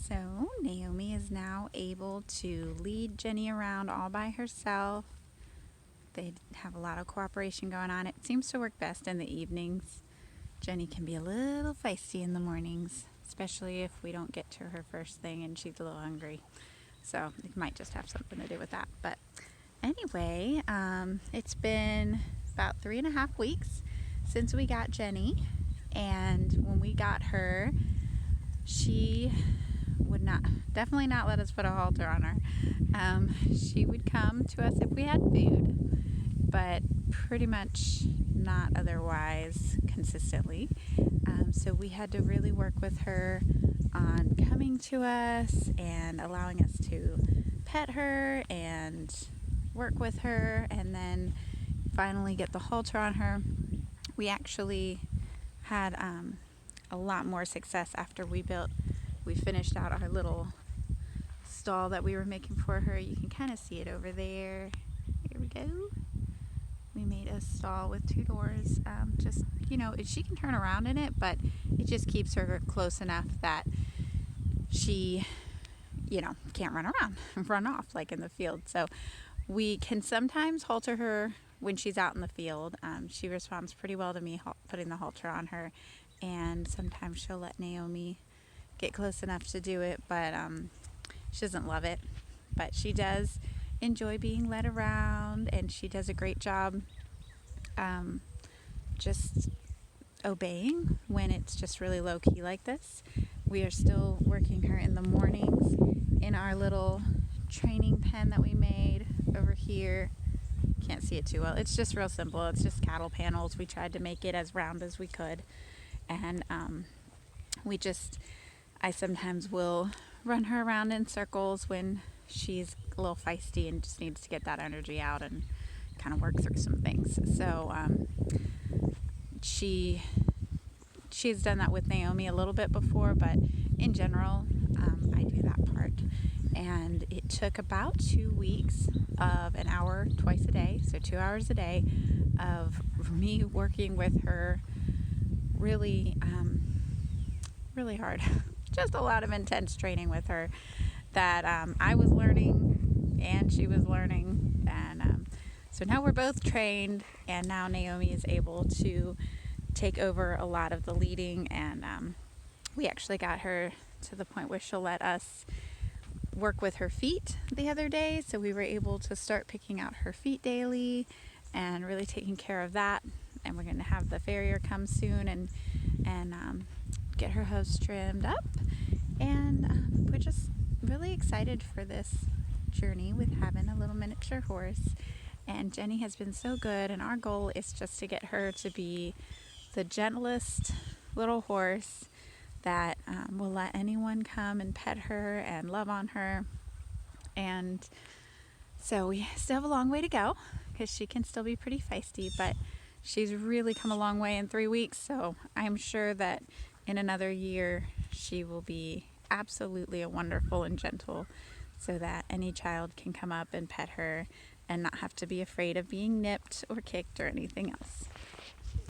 So Naomi is now able to lead Jenny around all by herself. They have a lot of cooperation going on. It seems to work best in the evenings. Jenny can be a little feisty in the mornings, especially if we don't get to her first thing and she's a little hungry. So it might just have something to do with that. But anyway, it's been about 3.5 weeks since we got Jenny. And when we got her, she would definitely not let us put a halter on her. She would come to us if we had food, but pretty much not otherwise consistently. So we had to really work with her on coming to us and allowing us to pet her and work with her, and then finally get the halter on her. We actually had a lot more success after we finished out our little stall that we were making for her. You can kind of see it over there. Here we go. We made a stall with 2 doors. Just, she can turn around in it, but it just keeps her close enough that she, can't run around and run off like in the field. So we can sometimes halter her when she's out in the field. She responds pretty well to me putting the halter on her, and sometimes she'll let Naomi get close enough to do it, but she doesn't love it. But she does enjoy being led around, and she does a great job just obeying when it's just really low key like this. We are still working her in the mornings in our little training pen that we made over here. Can't see it too well. It's just real simple. It's just cattle panels. We tried to make it as round as we could, and I sometimes will run her around in circles when she's a little feisty and just needs to get that energy out and kind of work through some things. So she's done that with Naomi a little bit before, but in general, I do that part. And it took about 2 weeks of an hour twice a day, so 2 hours a day of me working with her really hard. Just a lot of intense training with her that I was learning and she was learning, and so now we're both trained, and now Naomi is able to take over a lot of the leading, and we actually got her to the point where she'll let us work with her feet the other day, so we were able to start picking out her feet daily and really taking care of that. And we're going to have the farrier come soon and get her hooves trimmed up, and we're just really excited for this journey with having a little miniature horse. And Jenny has been so good, and our goal is just to get her to be the gentlest little horse that will let anyone come and pet her and love on her. And so we still have a long way to go because she can still be pretty feisty, but she's really come a long way in 3 weeks. So I'm sure that in another year she will be absolutely a wonderful and gentle, so that any child can come up and pet her and not have to be afraid of being nipped or kicked or anything else.